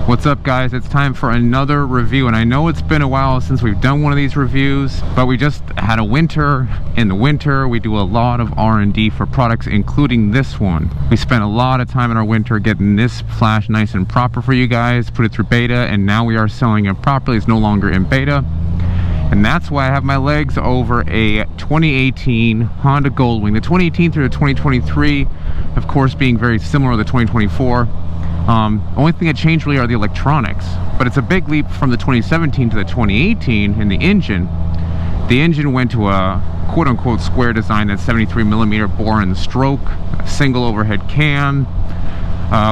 What's up, guys? It's time for another review, and I know it's been a while since we've done one of these reviews, but we just had a winter. In the winter we do a lot of R&D for products, including this one. We spent a lot of time in our winter getting this flash nice and proper for you guys, put it through beta, and now we are selling it properly. It's no longer in beta, and that's why I have my legs over a 2018 Honda Goldwing. The 2018 through the 2023, of course, being very similar to the 2024. Only thing that changed really are the electronics, but it's a big leap from the 2017 to the 2018 in the engine. The engine went to a quote-unquote square design, that's 73mm bore in the stroke, a single overhead cam,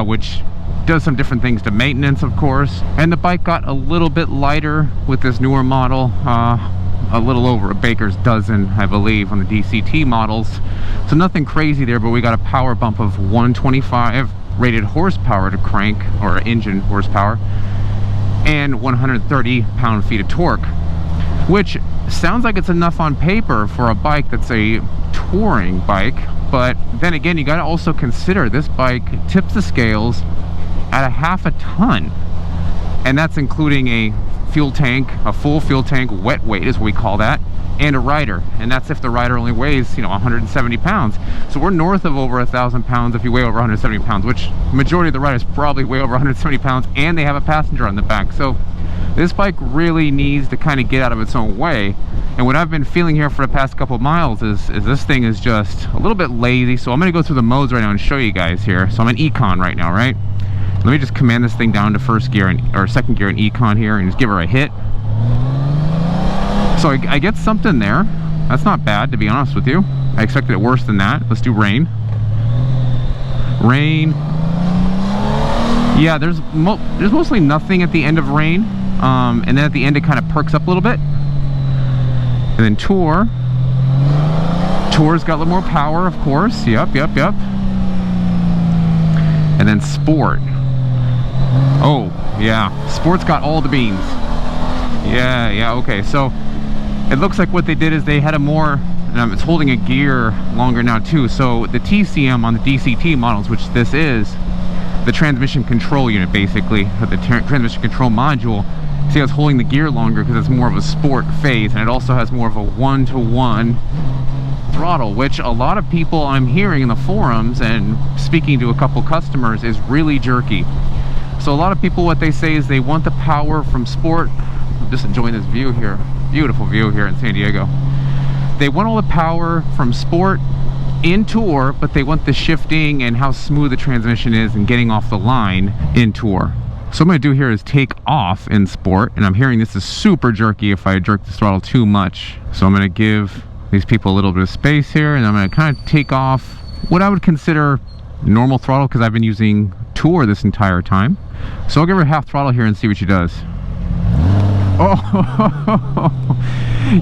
which does some different things to maintenance, of course. And the bike got a little bit lighter with this newer model, a little over a baker's dozen, I believe, on the DCT models. So nothing crazy there, but we got a power bump of 125 rated horsepower to crank, or engine horsepower, and 130 pound-feet of torque, which sounds like it's enough on paper for a bike that's a touring bike. But then again, you got to also consider this bike tips the scales at a half a ton, and that's including a fuel tank, a full fuel tank, wet weight is what we call that, and a rider, and that's if the rider only weighs, 170 pounds. So we're north of over 1,000 pounds if you weigh over 170 pounds, which majority of the riders probably weigh over 170 pounds, and they have a passenger on the back. So this bike really needs to kind of get out of its own way. And what I've been feeling here for the past couple of miles is this thing is just a little bit lazy. So I'm going to go through the modes right now and show you guys here. So I'm in Econ right now, right? Let me just command this thing down to first gear or second gear in Econ here, and just give her a hit. So I get something there. That's not bad, to be honest with you. I expected it worse than that. Let's do rain. Rain. Yeah, there's mostly nothing at the end of rain. And then at the end it kind of perks up a little bit. And then tour. Tour's got a little more power, of course. Yep. And then sport. Oh, yeah. Sport's got all the beans. Yeah, okay. So it looks like what they did is they had a more, and it's holding a gear longer now too. So the TCM on the DCT models, which this is, the transmission control unit basically, the transmission control module, see how it's holding the gear longer because it's more of a sport phase, and it also has more of a one-to-one throttle, which a lot of people I'm hearing in the forums and speaking to a couple customers is really jerky. So a lot of people, what they say is they want the power from sport. I'm just enjoying this view here. Beautiful view here in San Diego. They want all the power from sport in tour, but they want the shifting and how smooth the transmission is and getting off the line in tour. So what I'm going to do here is take off in sport, and I'm hearing this is super jerky if I jerk the throttle too much. So I'm going to give these people a little bit of space here, and I'm going to kind of take off what I would consider normal throttle because I've been using tour this entire time. So I'll give her half throttle here and see what she does. Oh,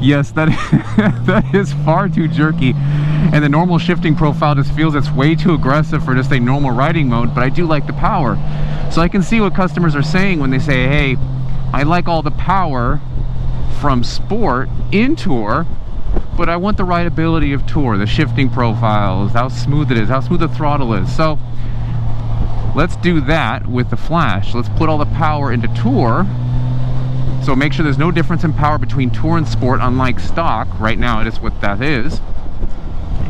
yes, that is far too jerky, and the normal shifting profile just feels it's way too aggressive for just a normal riding mode, but I do like the power. So I can see what customers are saying when they say, hey, I like all the power from sport in tour, but I want the rideability of tour, the shifting profiles, how smooth it is, how smooth the throttle is. So let's do that with the flash. Let's put all the power into tour. So make sure there's no difference in power between tour and sport, unlike stock. Right now it is what that is.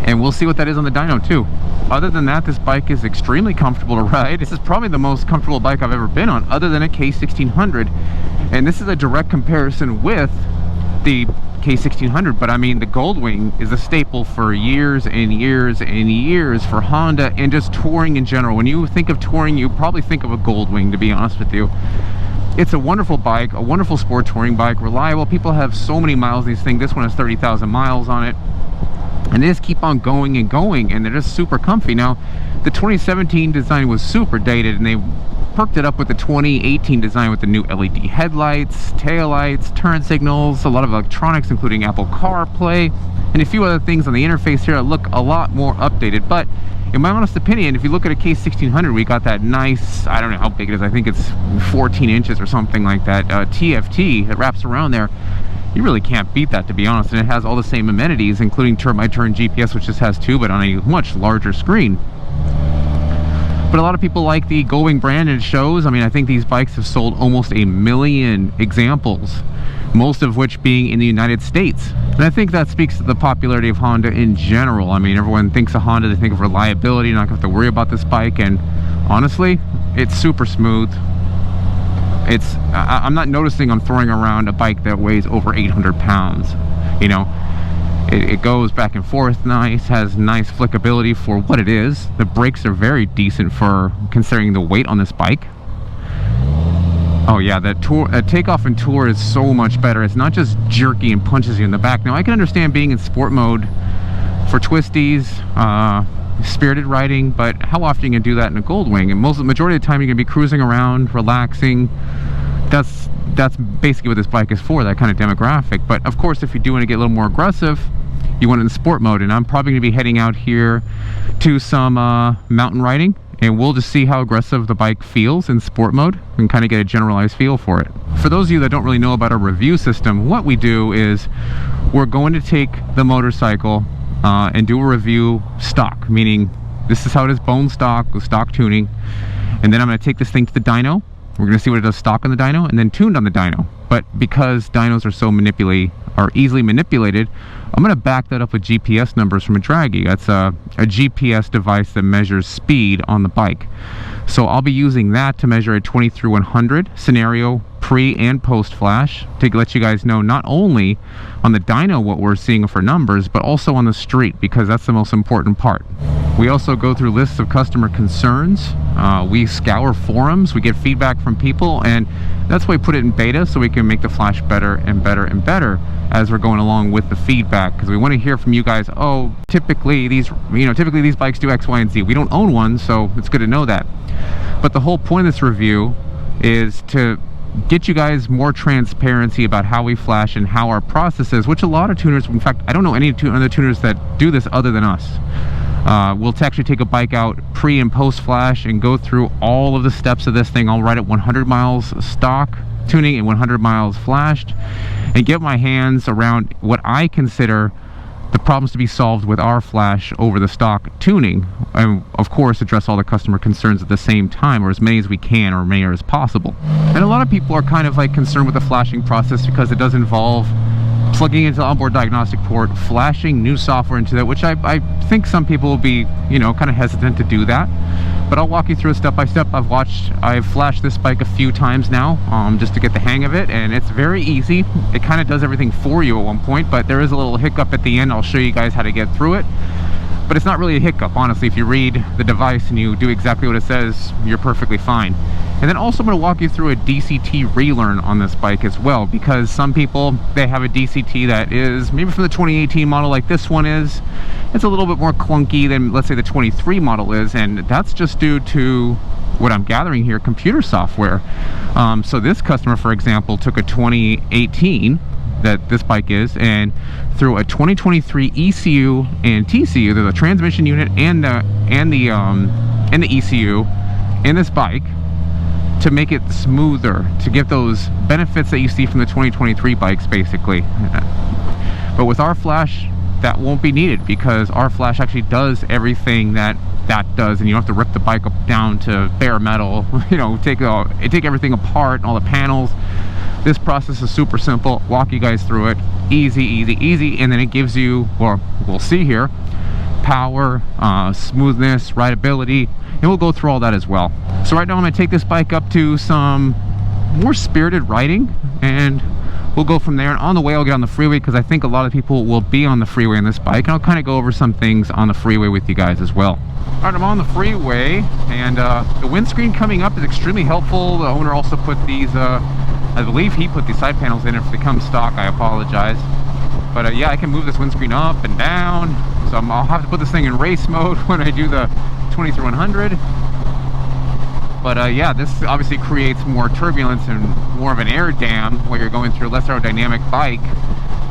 And we'll see what that is on the dyno too. Other than that, this bike is extremely comfortable to ride. This is probably the most comfortable bike I've ever been on, other than a K1600. And this is a direct comparison with the K1600, but I mean, the Goldwing is a staple for years and years and years for Honda and just touring in general. When you think of touring, you probably think of a Goldwing, to be honest with you. It's a wonderful bike, a wonderful sport touring bike, reliable. People have so many miles in these things. This one has 30,000 miles on it. And they just keep on going and going, and they're just super comfy. Now, the 2017 design was super dated, and they perked it up with the 2018 design with the new LED headlights, taillights, turn signals, a lot of electronics, including Apple CarPlay, and a few other things on the interface here that look a lot more updated. But in my honest opinion, if you look at a K1600, we got that nice, I don't know how big it is, I think it's 14 inches or something like that, TFT that wraps around there. You really can't beat that, to be honest, and it has all the same amenities, including turn-by-turn GPS, which this has too, but on a much larger screen. But But a lot of people like the Gullwing brand, and it shows. I mean, I think these bikes have sold almost 1 million examples, most of which being in the United States. And I think that speaks to the popularity of Honda in general. I mean, everyone thinks of Honda, they think of reliability, not gonna have to worry about this bike, and honestly, it's super smooth. I'm not noticing I'm throwing around a bike that weighs over 800 pounds, you know. It goes back and forth nice, has nice flickability for what it is. The brakes are very decent for considering the weight on this bike. Oh yeah, that takeoff and tour is so much better. It's not just jerky and punches you in the back. Now I can understand being in sport mode for twisties, spirited riding, but how often are you gonna do that in a Gullwing? And majority of the time you're gonna be cruising around, relaxing. That's basically what this bike is for, that kind of demographic. But of course, if you do want to get a little more aggressive, you want it in sport mode. And I'm probably going to be heading out here to some mountain riding, and we'll just see how aggressive the bike feels in sport mode and kind of get a generalized feel for it. For those of you that don't really know about our review system, what we do is we're going to take the motorcycle and do a review stock, meaning this is how it is, bone stock with stock tuning. And then I'm going to take this thing to the dyno. We're going to see what it does stock on the dyno and then tuned on the dyno. But because dynos are so easily manipulated, I'm going to back that up with GPS numbers from a Dragy. That's a GPS device that measures speed on the bike. So I'll be using that to measure a 20 through 100 scenario pre and post flash to let you guys know not only on the dyno what we're seeing for numbers, but also on the street, because that's the most important part. We also go through lists of customer concerns. We scour forums, we get feedback from people, and that's why we put it in beta, so we can make the flash better and better and better as we're going along with the feedback, because we want to hear from you guys. Oh, typically these bikes do X, Y, and Z. We don't own one, so it's good to know that. But the whole point of this review is to get you guys more transparency about how we flash and how our process is, which a lot of tuners, in fact, I don't know any other tuners that do this other than us. We'll actually take a bike out pre and post flash and go through all of the steps of this thing. I'll ride it 100 miles stock tuning and 100 miles flashed, and get my hands around what I consider the problems to be solved with our flash over the stock tuning, and of course address all the customer concerns at the same time, or as many as we can, or many as possible. And a lot of people are kind of like concerned with the flashing process because it does involve plugging into the onboard diagnostic port, flashing new software into that, which I think some people will be, you know, kind of hesitant to do that. But I'll walk you through it step by step. I've flashed this bike a few times now, just to get the hang of it, and it's very easy. It kind of does everything for you at one point, but there is a little hiccup at the end. I'll show you guys how to get through it. But it's not really a hiccup, honestly. If you read the device and you do exactly what it says, you're perfectly fine. And then also I'm going to walk you through a DCT Relearn on this bike as well, because some people, they have a DCT that is maybe from the 2018 model like this one is. It's a little bit more clunky than, let's say, the 23 model is, and that's just due to what I'm gathering here, computer software. So this customer, for example, took a 2018 that this bike is, and through a 2023 ECU and TCU, there's a transmission unit and the ECU in this bike to make it smoother, to give those benefits that you see from the 2023 bikes, basically. But with our flash, that won't be needed, because our flash actually does everything that does, and you don't have to rip the bike up down to bare metal, you know, take everything apart, all the panels. This process is super simple. Walk you guys through it. Easy, and then it gives you, or we'll see here, power, smoothness, rideability, and we'll go through all that as well. So right now I'm going to take this bike up to some more spirited riding, and we'll go from there. And on the way I'll get on the freeway, because I think a lot of people will be on the freeway on this bike, and I'll kind of go over some things on the freeway with you guys as well. All right, I'm on the freeway, and the windscreen coming up is extremely helpful. The owner also put these, I believe he put these side panels in. If they come stock, I apologize. But yeah, I can move this windscreen up and down, so I'll have to put this thing in race mode when I do the 20 through 100. But yeah, this obviously creates more turbulence and more of an air dam where you're going through a less aerodynamic bike.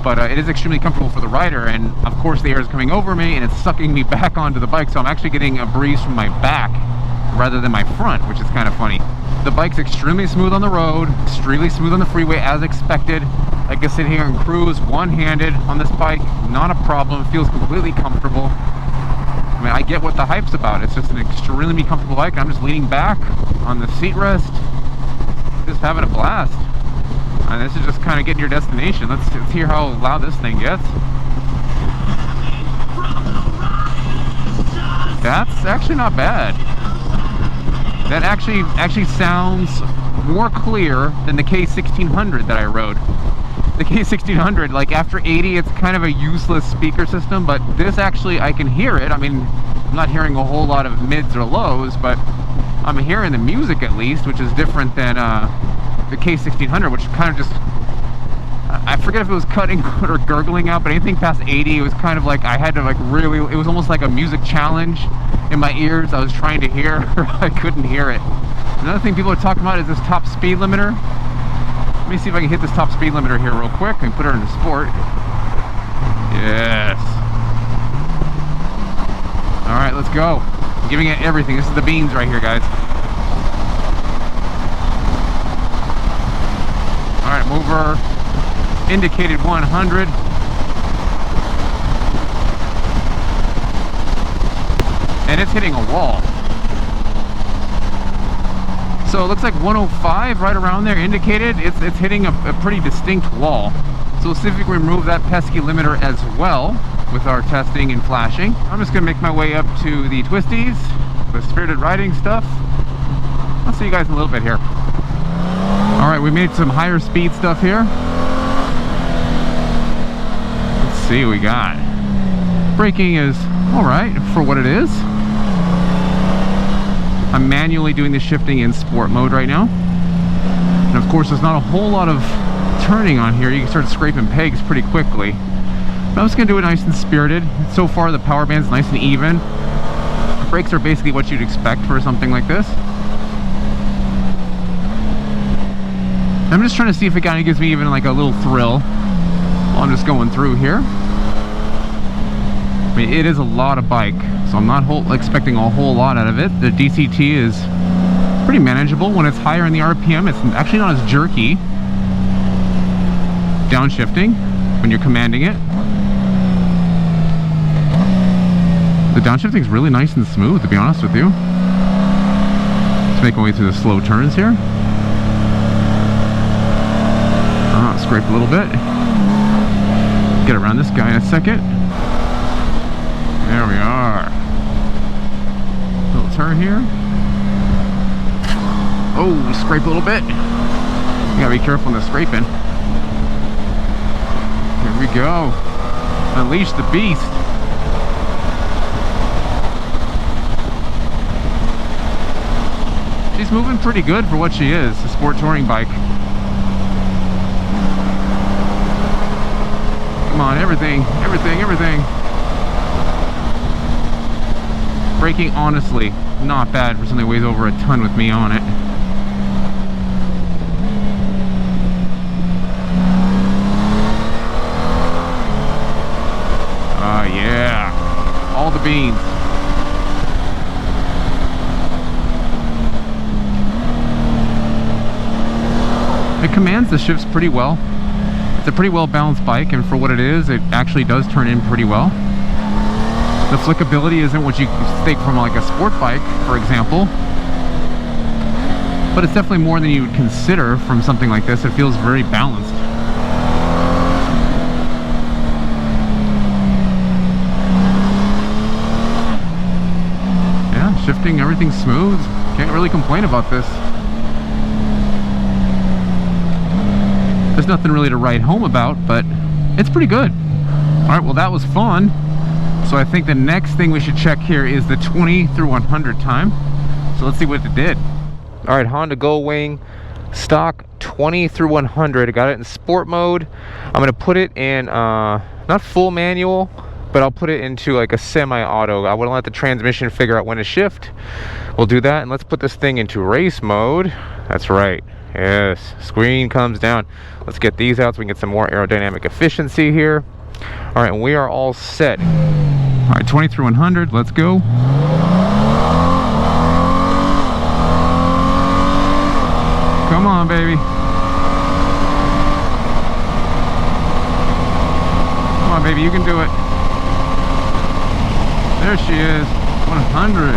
But it is extremely comfortable for the rider, and of course the air is coming over me and it's sucking me back onto the bike, so I'm actually getting a breeze from my back rather than my front, which is kind of funny. The bike's extremely smooth on the road, extremely smooth on the freeway as expected. I can sit here and cruise one-handed on this bike, not a problem. It feels completely comfortable. mean, I get what the hype's about. It's just an extremely comfortable bike. I'm just leaning back on the seat rest, just having a blast. And this is just kind of getting your destination. Let's hear how loud this thing gets. That's actually not bad. That actually sounds more clear than the K1600 that I rode. The K1600, like after 80, it's kind of a useless speaker system, but this actually, I can hear it. I mean, I'm not hearing a whole lot of mids or lows, but I'm hearing the music at least, which is different than the K1600, which kind of just, I forget if it was cutting out or gurgling out, but anything past 80, it was kind of like I had to like really, it was almost like a music challenge in my ears. I was trying to hear, I couldn't hear it. Another thing people are talking about is this top speed limiter. Let me see if I can hit this top speed limiter here real quick and put her into sport. Yes. All right, let's go. I'm giving it everything. This is the beans right here, guys. All right, mover indicated 100. And it's hitting a wall. So it looks like 105 right around there indicated. It's hitting a pretty distinct wall. So we'll see if we can remove that pesky limiter as well with our testing and flashing. I'm just gonna make my way up to the twisties, the spirited riding stuff. I'll see you guys in a little bit here. All right, we made some higher speed stuff here. Let's see what we got. Braking is all right for what it is. I'm manually doing the shifting in sport mode right now. And of course, there's not a whole lot of turning on here. You can start scraping pegs pretty quickly. But I'm just gonna do it nice and spirited. So far, the power band's nice and even. The brakes are basically what you'd expect for something like this. I'm just trying to see if it kind of gives me even like a little thrill while I'm just going through here. I mean, it is a lot of bike, so I'm not expecting a whole lot out of it. The DCT is pretty manageable. When it's higher in the RPM, it's actually not as jerky. Downshifting when you're commanding it. The downshifting is really nice and smooth, to be honest with you. Let's make my way through the slow turns here. Scrape a little bit. Get around this guy in a second. There we are. Little turn here. Oh, scrape a little bit. You gotta be careful in the scraping. Here we go. Unleash the beast. She's moving pretty good for what she is, a sport touring bike. Come on, everything. Braking, honestly, not bad for something that weighs over a ton with me on it. Yeah. All the beans. It commands the shifts pretty well. It's a pretty well balanced bike, and for what it is, it actually does turn in pretty well. The flickability isn't what you think from like a sport bike, for example, but it's definitely more than you would consider from something like this. It feels very balanced. Yeah, shifting, everything's smooth. Can't really complain about this. There's nothing really to write home about, but it's pretty good. All right, well, that was fun. So I think the next thing we should check here is the 20 through 100 time. So let's see what it did. All right, Honda Gullwing stock 20 through 100. I got it in sport mode. I'm gonna put it in not full manual, but I'll put it into like a semi-auto. I want to let the transmission figure out when to shift. We'll do that, and let's put this thing into race mode. That's right. Yes, screen comes down. Let's get these out so we can get some more aerodynamic efficiency here. All right, and we are all set. All right, 20 through 100, let's go. Come on, baby. Come on, baby, you can do it. There she is, 100.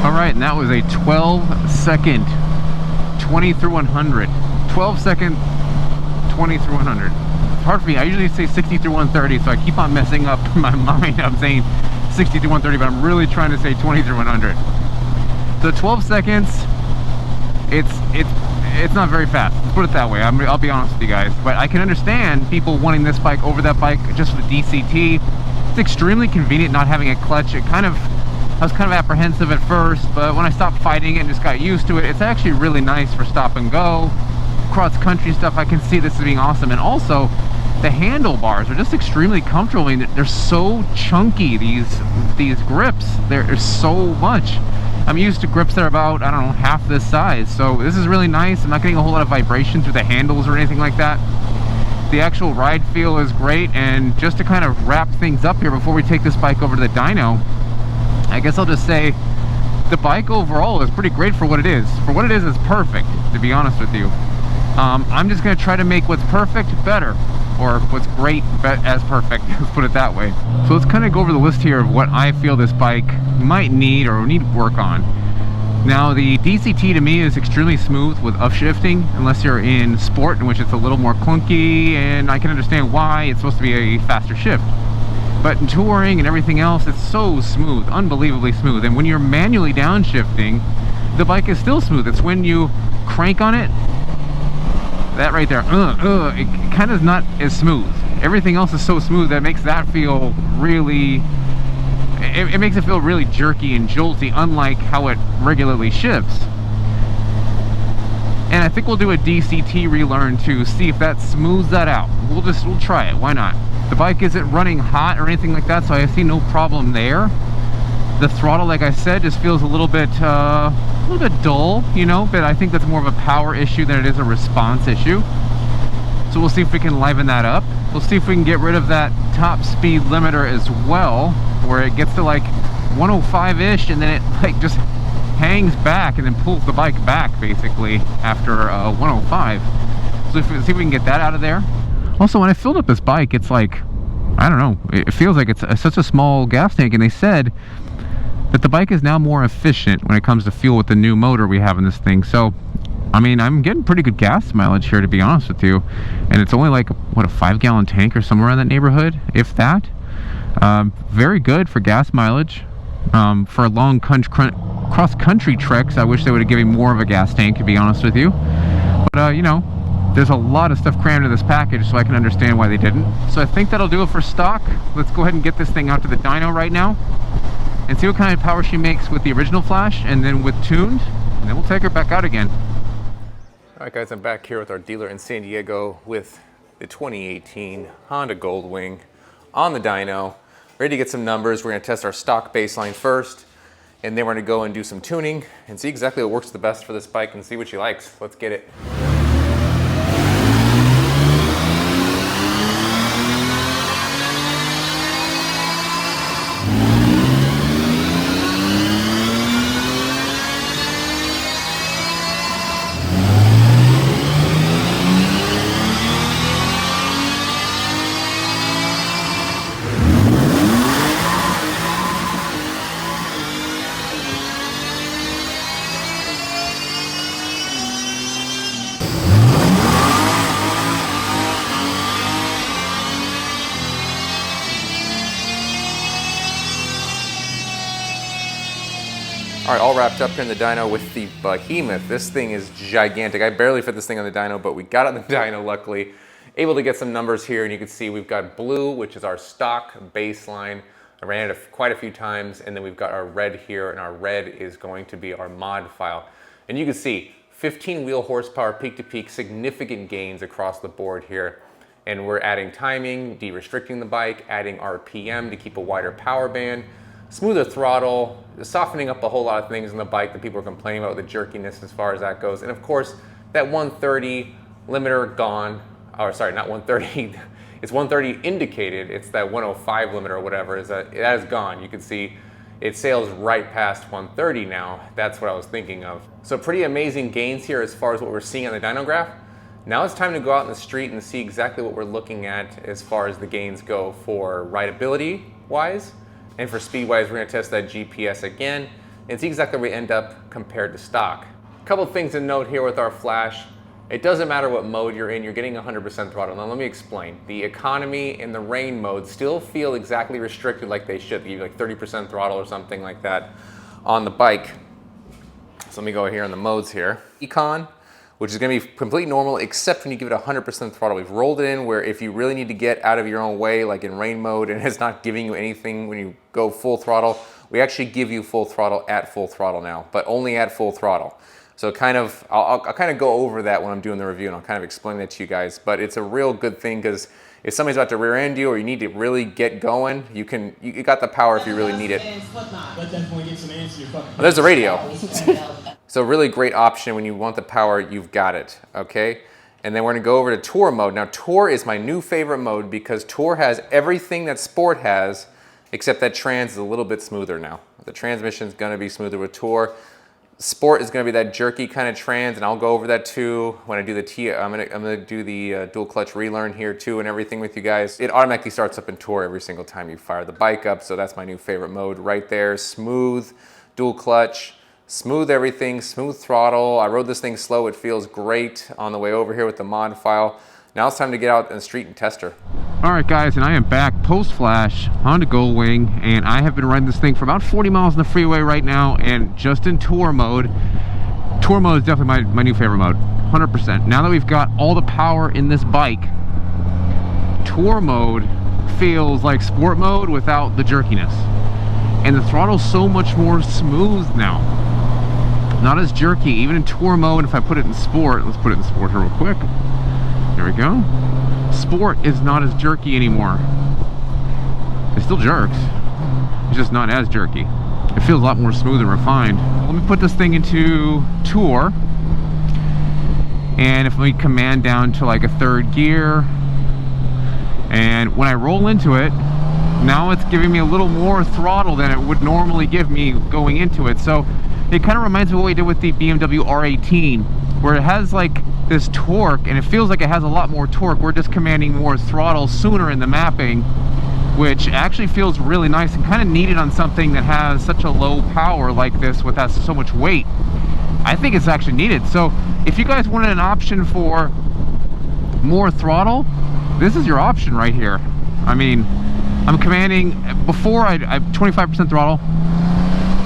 All right, and that was a 12-second 20 through 100. 12-second 20 through 100. It's hard for me. I usually say 60 through 130, so I keep on messing up my mind. I'm saying 60 through 130, but I'm really trying to say 20 through 100. So 12 seconds, it's not very fast. Let's put it that way. I'll be honest with you guys. But I can understand people wanting this bike over that bike just for the DCT. It's extremely convenient not having a clutch. I was kind of apprehensive at first, but when I stopped fighting it and just got used to it, it's actually really nice for stop and go, cross-country stuff. I can see this as being awesome. And also, the handlebars are just extremely comfortable. I mean, they're so chunky, these grips. There's so much. I'm used to grips that are about, I don't know, half this size. So this is really nice. I'm not getting a whole lot of vibration through the handles or anything like that. The actual ride feel is great. And just to kind of wrap things up here before we take this bike over to the dyno, I guess I'll just say the bike overall is pretty great for what it is. For what it is, it's perfect, to be honest with you. I'm just going to try to make what's perfect better, or what's great as perfect, let's put it that way. So let's kind of go over the list here of what I feel this bike might need or need work on. Now, the DCT to me is extremely smooth with upshifting, unless you're in sport, in which it's a little more clunky, and I can understand why. It's supposed to be a faster shift. But in touring and everything else, it's so smooth, unbelievably smooth. And when you're manually downshifting, the bike is still smooth. It's when you crank on it, that right there, it kind of not as smooth. Everything else is so smooth that it makes that feel really, it makes it feel really jerky and jolty, unlike how it regularly shifts. And I think we'll do a DCT relearn to see if that smooths that out. We'll try it, why not? The bike isn't running hot or anything like that, so I see no problem there. The throttle, like I said, just feels a little bit dull, you know, but I think that's more of a power issue than it is a response issue. So we'll see if we can liven that up. We'll see if we can get rid of that top speed limiter as well, where it gets to like 105-ish and then it like just hangs back and then pulls the bike back basically after 105. So see if we can get that out of there. Also, when I filled up this bike, it's like, I don't know, it feels like it's such a small gas tank, and they said that the bike is now more efficient when it comes to fuel with the new motor we have in this thing. So, I mean, I'm getting pretty good gas mileage here, to be honest with you, and it's only like, what, a 5-gallon tank or somewhere in that neighborhood, if that. Very good for gas mileage. For long cross-country treks, I wish they would have given more of a gas tank, to be honest with you. But, you know, there's a lot of stuff crammed in this package, so I can understand why they didn't. So I think that'll do it for stock. Let's go ahead and get this thing out to the dyno right now and see what kind of power she makes with the original flash and then with tuned, and then we'll take her back out again. All right, guys, I'm back here with our dealer in San Diego with the 2018 Honda Goldwing on the dyno, ready to get some numbers. We're going to test our stock baseline first, and then we're going to go and do some tuning and see exactly what works the best for this bike and see what she likes. Let's get it. All right, all wrapped up here in the dyno with the behemoth. This thing is gigantic. I barely fit this thing on the dyno, but we got on the dyno luckily. Able to get some numbers here, and you can see we've got blue, which is our stock baseline. I ran it quite a few times, and then we've got our red here, and our red is going to be our mod file. And you can see 15 wheel horsepower peak to peak, significant gains across the board here. And we're adding timing, de-restricting the bike, adding RPM to keep a wider power band, smoother throttle, softening up a whole lot of things in the bike that people are complaining about, the jerkiness as far as that goes. And of course, that 130 limiter gone, or sorry, not 130, it's 130 indicated, it's that 105 limiter or whatever, that is gone. You can see it sails right past 130 now. That's what I was thinking of. So pretty amazing gains here as far as what we're seeing on the dyno graph. Now it's time to go out in the street and see exactly what we're looking at as far as the gains go for rideability wise, and for speed wise. We're going to test that GPS again and see exactly where we end up compared to stock. A couple of things to note here with our Flash. It doesn't matter what mode you're in, you're getting 100% throttle. Now let me explain. The economy and the rain mode still feel exactly restricted like they should. They give you like 30% throttle or something like that on the bike. So let me go here in the modes here. Econ, which is gonna be completely normal except when you give it 100% throttle. We've rolled it in where if you really need to get out of your own way, like in rain mode, and it's not giving you anything when you go full throttle, we actually give you full throttle at full throttle now, but only at full throttle. So I'll kind of go over that when I'm doing the review, and I'll kind of explain that to you guys. But it's a real good thing because if somebody's about to rear end you or you need to really get going, you got the power if you really need it. Well, there's the radio. So really great option when you want the power, you've got it, okay? And then we're gonna go over to Tour mode. Now Tour is my new favorite mode because Tour has everything that Sport has, except that Trans is a little bit smoother now. The transmission's gonna be smoother with Tour. Sport is going to be that jerky kind of trans, and I'll go over that too when I do the I'm gonna do the dual clutch relearn here too and everything with you guys. It automatically starts up in Tour every single time you fire the bike up, so that's my new favorite mode right there. Smooth, dual clutch, smooth everything, smooth throttle. I rode this thing slow. It feels great on the way over here with the mod file. Now it's time to get out in the street and test her. All right, guys, and I am back post-Flash Honda Goldwing, and I have been riding this thing for about 40 miles on the freeway right now, and just in Tour mode. Tour mode is definitely my new favorite mode, 100%. Now that we've got all the power in this bike, Tour mode feels like Sport mode without the jerkiness. And the throttle's so much more smooth now. Not as jerky, even in Tour mode. If I put it in Sport, let's put it in Sport here real quick. There we go. Sport is not as jerky anymore. It still jerks. It's just not as jerky. It feels a lot more smooth and refined. Let me put this thing into Tour. And if we command down to like a 3rd gear, and when I roll into it, now it's giving me a little more throttle than it would normally give me going into it. So it kind of reminds me of what we did with the BMW R18, where it has like this torque, and it feels like it has a lot more torque. We're just commanding more throttle sooner in the mapping, which actually feels really nice and kind of needed on something that has such a low power like this with that so much weight. I think it's actually needed. So if you guys wanted an option for more throttle, this is your option right here. I mean, I'm commanding, before I 25% throttle,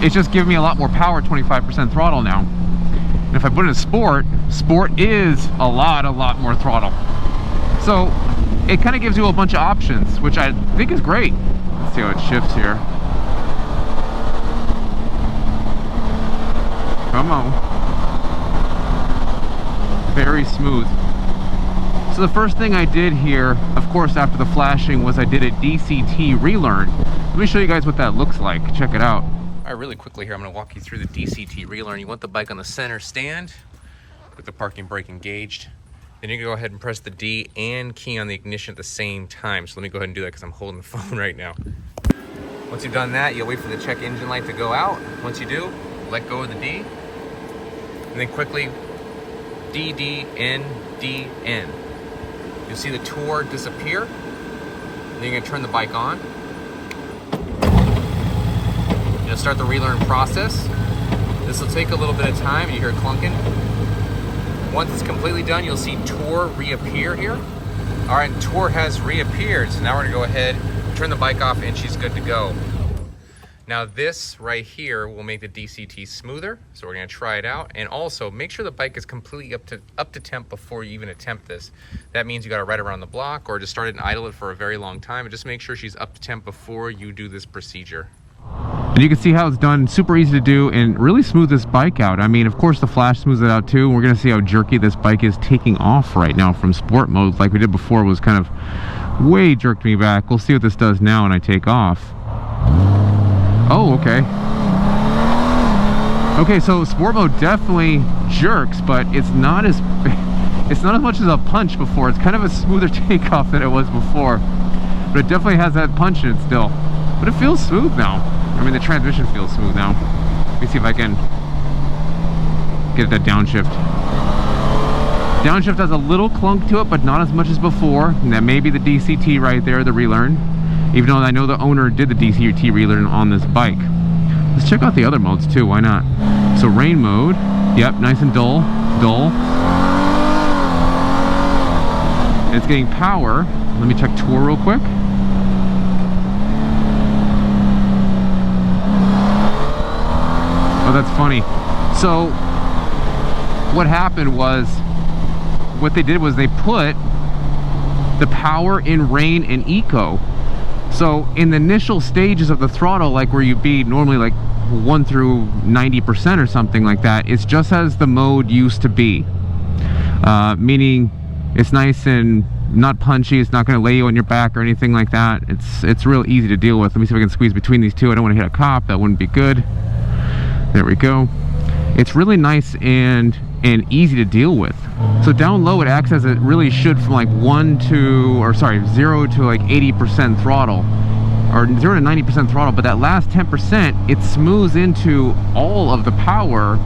it's just giving me a lot more power, 25% throttle now. And if I put it in Sport, Sport is a lot more throttle. So it kind of gives you a bunch of options, which I think is great. Let's see how it shifts here. Come on. Very smooth. So the first thing I did here, of course after the flashing, was I did a DCT Relearn. Let me show you guys what that looks like. Check it out. All right, really quickly here, I'm going to walk you through the DCT Relearn. You want the bike on the center stand with the parking brake engaged. Then you can go ahead and press the D and key on the ignition at the same time. So let me go ahead and do that because I'm holding the phone right now. Once you've done that, you'll wait for the check engine light to go out. Once you do, let go of the D. And then quickly D, D, N, D, N. You'll see the Tour disappear. Then you're going to turn the bike on. You'll start the relearn process. This will take a little bit of time. You hear it clunking. Once it's completely done, you'll see Tour reappear here. All right, Tour has reappeared. So now we're gonna go ahead, turn the bike off, and she's good to go. Now this right here will make the DCT smoother. So we're gonna try it out. And also make sure the bike is completely up to temp before you even attempt this. That means you gotta ride around the block or just start it and idle it for a very long time. And just make sure she's up to temp before you do this procedure. And you can see how it's done, super easy to do, and really smooth this bike out. I mean, of course the Flash smooths it out too. We're gonna see how jerky this bike is taking off right now from Sport mode. Like we did before, was kind of way jerked me back. We'll see what this does now when I take off. Oh, okay. Okay, so Sport mode definitely jerks, but it's not as much as a punch before. It's kind of a smoother takeoff than it was before. But it definitely has that punch in it still. But it feels smooth now. I mean, the transmission feels smooth now. Let me see if I can get that downshift. Downshift has a little clunk to it, but not as much as before. And that may be the DCT right there, the Relearn. Even though I know the owner did the DCT Relearn on this bike. Let's check out the other modes too, why not? So rain mode, yep, nice and dull. It's getting power. Let me check tour real quick. Oh, that's funny. So what happened was, what they did was they put the power in rain and eco. So in the initial stages of the throttle, like where you'd be normally like 1 through 90% or something like that, it's just as the mode used to be. Meaning it's nice and not punchy, it's not going to lay you on your back or anything like that. It's real easy to deal with. Let me see if I can squeeze between these two. I don't want to hit a cop, that wouldn't be good. There we go. It's really nice and easy to deal with. So down low it acts as it really should from like 0 to like 80% throttle, or 0 to 90% throttle, but that last 10% it smooths into all of the power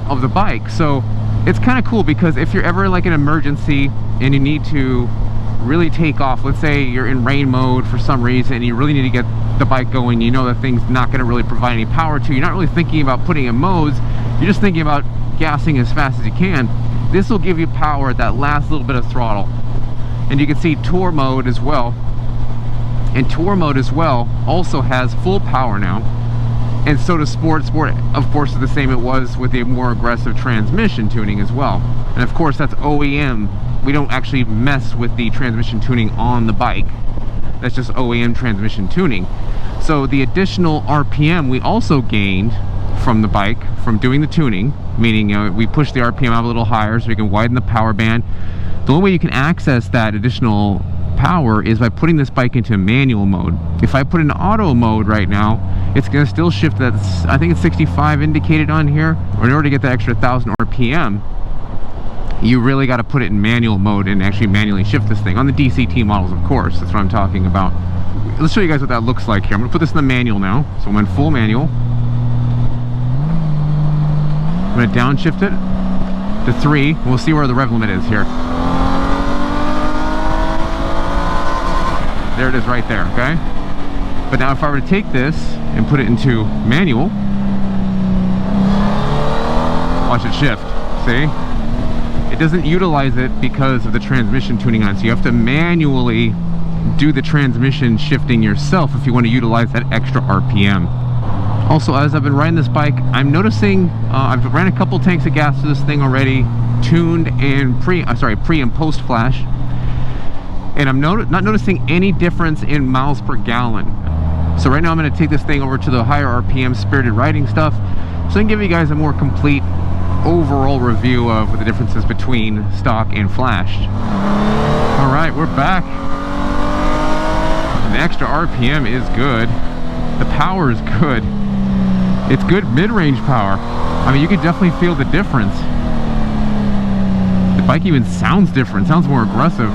of the bike. So it's kind of cool, because if you're ever like an emergency and you need to really take off, let's say you're in rain mode for some reason and you really need to get the bike going, you know that thing's not going to really provide any power to you, you're not really thinking about putting in modes, you're just thinking about gassing as fast as you can. This will give you power at that last little bit of throttle. And you can see tour mode as well, and tour mode as well also has full power now, and so does sport. Sport of course is the same it was with the more aggressive transmission tuning as well. And of course that's OEM. We don't actually mess with the transmission tuning on the bike. That's just OEM transmission tuning. So the additional RPM we also gained from the bike from doing the tuning, meaning we push the RPM out a little higher so we can widen the power band. The only way you can access that additional power is by putting this bike into manual mode. If I put it in auto mode right now, it's going to still shift. That's, I think it's 65 indicated on here, or in order to get that extra 1,000 RPM you really got to put it in manual mode and actually manually shift this thing on the DCT models, of course. That's what I'm talking about. Let's show you guys what that looks like here. I'm going to put this in the manual now, so I'm in full manual. I'm going to downshift it to 3. We'll see where the rev limit is here. There it is right there, okay? But now if I were to take this and put it into manual, watch it shift, see? It doesn't utilize it because of the transmission tuning on it, so you have to manually do the transmission shifting yourself if you want to utilize that extra RPM. Also, as I've been riding this bike, I'm noticing I've ran a couple tanks of gas through this thing already, tuned and pre and post flash, and I'm not noticing any difference in miles per gallon. So right now I'm going to take this thing over to the higher RPM spirited riding stuff, so I can give you guys a more complete overall review of the differences between stock and flashed. All right, we're back. The extra RPM is good. The power is good. It's good mid-range power. I mean, you can definitely feel the difference. The bike even sounds different, sounds more aggressive.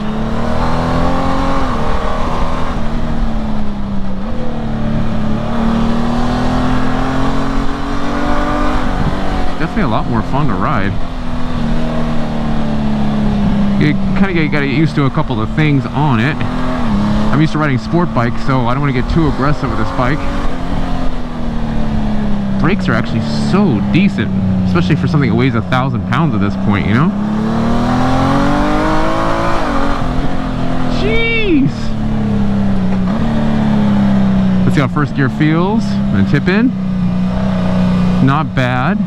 Definitely a lot more fun to ride. You kind of got to get used to a couple of things on it. I'm used to riding sport bikes, so I don't want to get too aggressive with this bike. Brakes are actually so decent, especially for something that weighs 1,000 pounds at this point, you know? Jeez! Let's see how first gear feels. I'm gonna tip in. Not bad.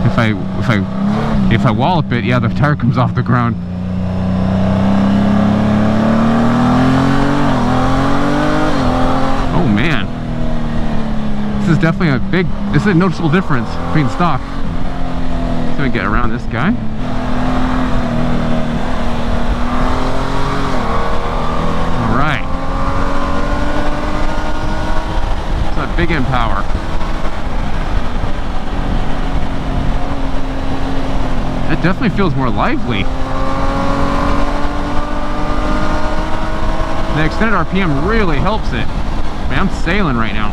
If I wallop it, yeah, the tire comes off the ground. Oh man, this is definitely this is a noticeable difference between stock. Just gonna get around this guy. All right, it's that big end power. It definitely feels more lively. The extended RPM really helps it. Man, I'm sailing right now.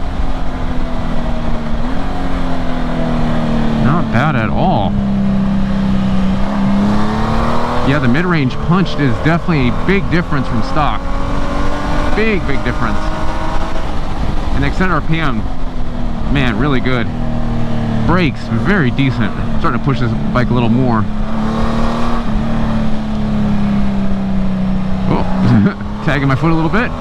Not bad at all. Yeah, the mid-range punch is definitely a big difference from stock. Big difference. And extended RPM, man, really good. Brakes, very decent. I'm starting to push this bike a little more. Oh, tagging my foot a little bit.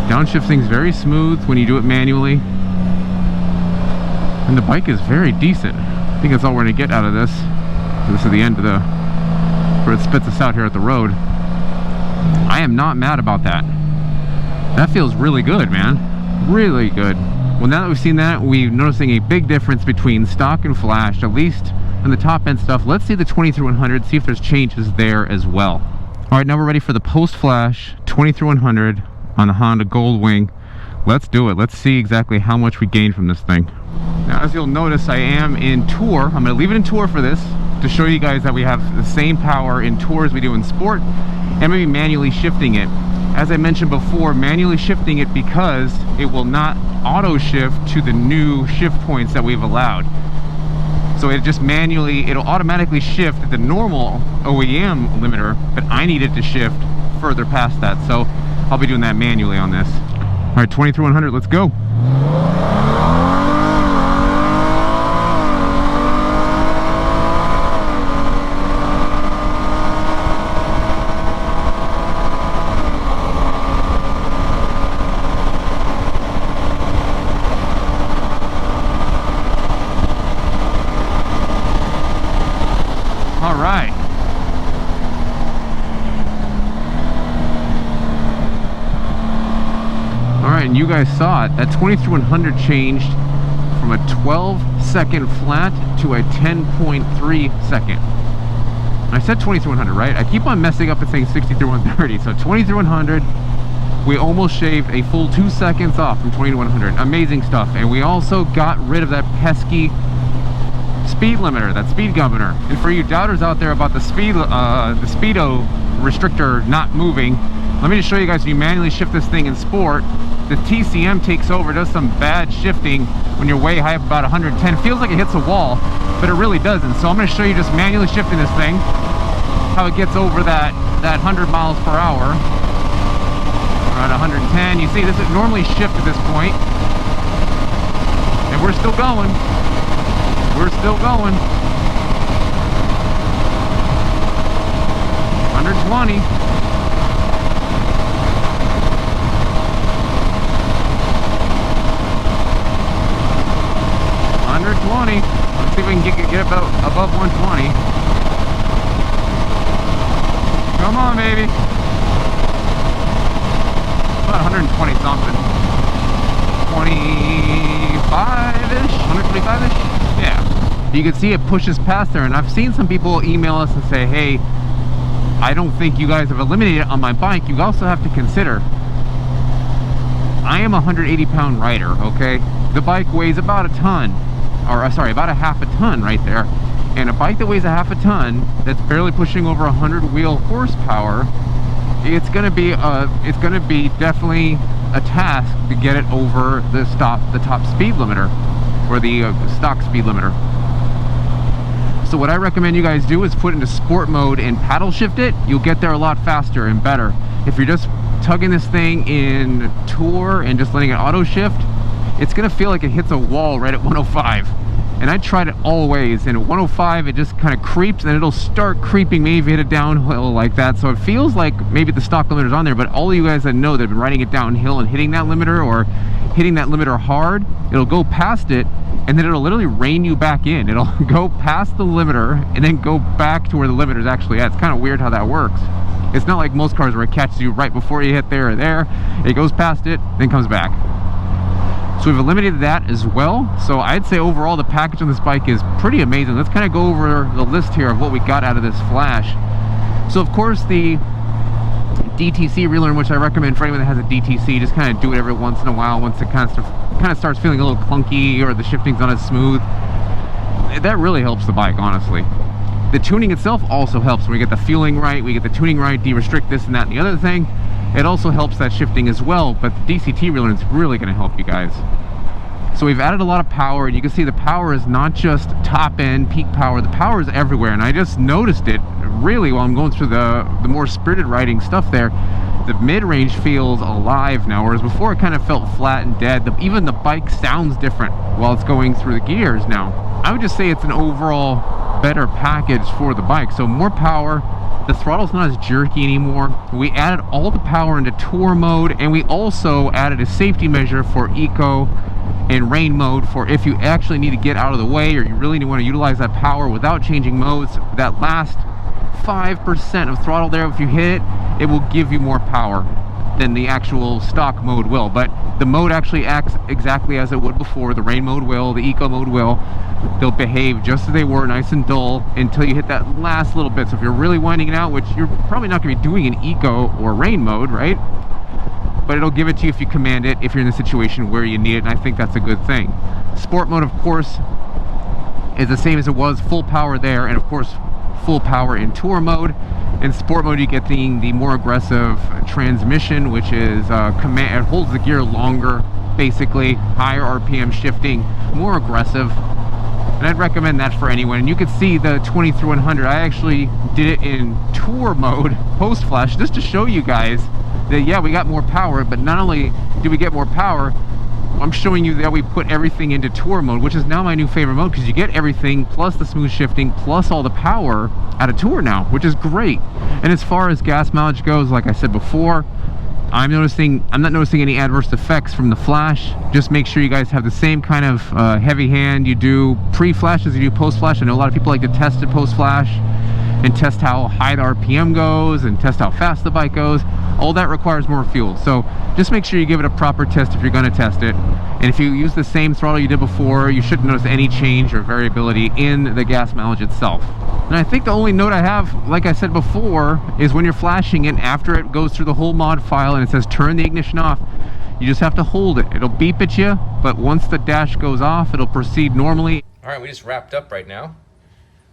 Downshifting's very smooth when you do it manually. And the bike is very decent. I think that's all we're gonna get out of this. This is the end of the, where it spits us out here at the road. I am not mad about that. That feels really good, man. Really good. Well, now that we've seen that, we're noticing a big difference between stock and flash, at least in the top end stuff. Let's see the 23-100, see if there's changes there as well. All right, now we're ready for the post-flash 23-100 on the Honda Goldwing. Let's do it. Let's see exactly how much we gained from this thing. Now, as you'll notice, I am in Tour. I'm going to leave it in Tour for this to show you guys that we have the same power in Tour as we do in Sport, and maybe manually shifting it. As I mentioned before, manually shifting it because it will not auto shift to the new shift points that we've allowed. So it just manually, it'll automatically shift at the normal OEM limiter, but I need it to shift further past that. So I'll be doing that manually on this. All right, 23-100, let's go. All right. All right, and you guys saw it. That 23-100 changed from a 12-second flat to a 10.3 second. I said 23-100, right? I keep on messing up and saying 60-130. So 23-100, we almost shaved a full 2 seconds off from 20-100. Amazing stuff. And we also got rid of that pesky speed limiter, that speed governor. And for you doubters out there about the speedo restrictor not moving, let me just show you guys. When you manually shift this thing in Sport, the TCM takes over, does some bad shifting when you're way high up, about 110. Feels like it hits a wall, but it really doesn't. So I'm going to show you just manually shifting this thing, how it gets over that 100 miles per hour, around 110. You see, this is normally shift at this point, and we're still going. We're still going. 120. 120. Let's see if we can get above 120. Come on, baby. About 120 something. 25-ish? 125-ish? Yeah. You can see it pushes past there, and I've seen some people email us and say, hey, I don't think you guys have eliminated it on my bike. You also have to consider, I am a 180-pound rider, okay? The bike weighs about a ton, or sorry, about a half a ton right there. And a bike that weighs a half a ton, that's barely pushing over 100 wheel horsepower, it's gonna be definitely a task to get it over the top speed limiter, or the stock speed limiter. So what I recommend you guys do is put into Sport mode and paddle shift it. You'll get there a lot faster and better. If you're just tugging this thing in Tour and just letting it auto shift, it's gonna feel like it hits a wall right at 105. And I tried it all ways, and at 105 it just kind of creeps, and it'll start creeping maybe if you hit a downhill like that. So it feels like maybe the stock limiter's on there, but all of you guys that know that have been riding it downhill and hitting that limiter, or hitting that limiter hard, it'll go past it, and then it'll literally rein you back in. It'll go past the limiter and then go back to where the limiter's actually at. It's kind of weird how that works. It's not like most cars where it catches you right before you hit there or there. It goes past it, then comes back. So we've eliminated that as well. So I'd say overall the package on this bike is pretty amazing. Let's kind of go over the list here of what we got out of this Flash. So of course the DTC Relearn, which I recommend for anyone that has a DTC, just kind of do it every once in a while once it kind of starts feeling a little clunky or the shifting's not as smooth. That really helps the bike, honestly. The tuning itself also helps. When we get the fueling right, we get the tuning right, de-restrict this and that and the other thing. It also helps that shifting as well, but the DCT Relearn is really going to help you guys. So we've added a lot of power, and you can see the power is not just top end peak power, the power is everywhere. And I just noticed it really while I'm going through the more spirited riding stuff there. The mid-range feels alive now, whereas before it kind of felt flat and dead. Even the bike sounds different while it's going through the gears now. I would just say it's an overall better package for the bike. So more power, the throttle's not as jerky anymore. We added all the power into tour mode, and we also added a safety measure for eco and rain mode for if you actually need to get out of the way, or you really want to utilize that power without changing modes. That last 5% of throttle there, if you hit it, it will give you more power than the actual stock mode will. But the mode actually acts exactly as it would before. The rain mode will, the eco mode will. They'll behave just as they were, nice and dull, until you hit that last little bit. So if you're really winding it out, which you're probably not going to be doing in eco or rain mode, right? But it'll give it to you if you command it, if you're in the situation where you need it, and I think that's a good thing. Sport mode, of course, is the same as it was, full power there, and of course full power in tour mode. In sport mode, you get the more aggressive transmission, which is it holds the gear longer, basically, higher RPM shifting, more aggressive. And I'd recommend that for anyone. And you can see the 23-100. I actually did it in tour mode post flash, just to show you guys that, yeah, we got more power. But not only do we get more power, I'm showing you that we put everything into tour mode, which is now my new favorite mode, because you get everything plus the smooth shifting plus all the power out of tour now, which is great. And as far as gas mileage goes, like I said before, I'm not noticing any adverse effects from the flash. Just make sure you guys have the same kind of heavy hand you do pre-flash as you do post-flash. I know a lot of people like to test it post-flash and test how high the RPM goes and test how fast the bike goes. All that requires more fuel. So just make sure you give it a proper test if you're going to test it. And if you use the same throttle you did before, you shouldn't notice any change or variability in the gas mileage itself. And I think the only note I have, like I said before, is when you're flashing it, after it goes through the whole mod file and it says turn the ignition off, you just have to hold it. It'll beep at you, but once the dash goes off, it'll proceed normally. All right, we just wrapped up right now.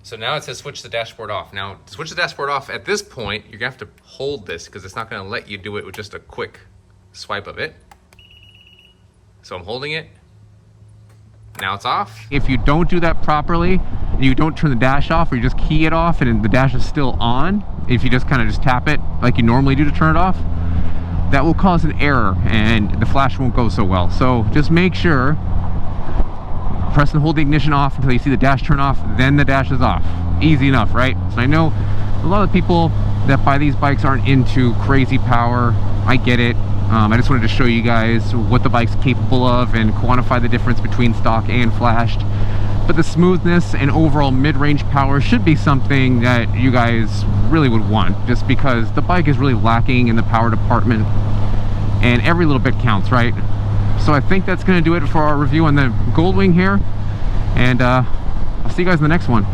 So now it says switch the dashboard off. Now, to switch the dashboard off, at this point, you're gonna have to hold this because it's not gonna let you do it with just a quick swipe of it. So I'm holding it. Now it's off. If you don't do that properly, and you don't turn the dash off, or you just key it off and the dash is still on, if you just kind of just tap it like you normally do to turn it off, that will cause an error and the flash won't go so well. So just make sure, press and hold the ignition off until you see the dash turn off, then the dash is off. Easy enough, right? So I know a lot of people that buy these bikes aren't into crazy power. I get it. I just wanted to show you guys what the bike's capable of and quantify the difference between stock and flashed. But the smoothness and overall mid-range power should be something that you guys really would want, just because the bike is really lacking in the power department and every little bit counts, right? So I think that's going to do it for our review on the Goldwing here, and I'll see you guys in the next one.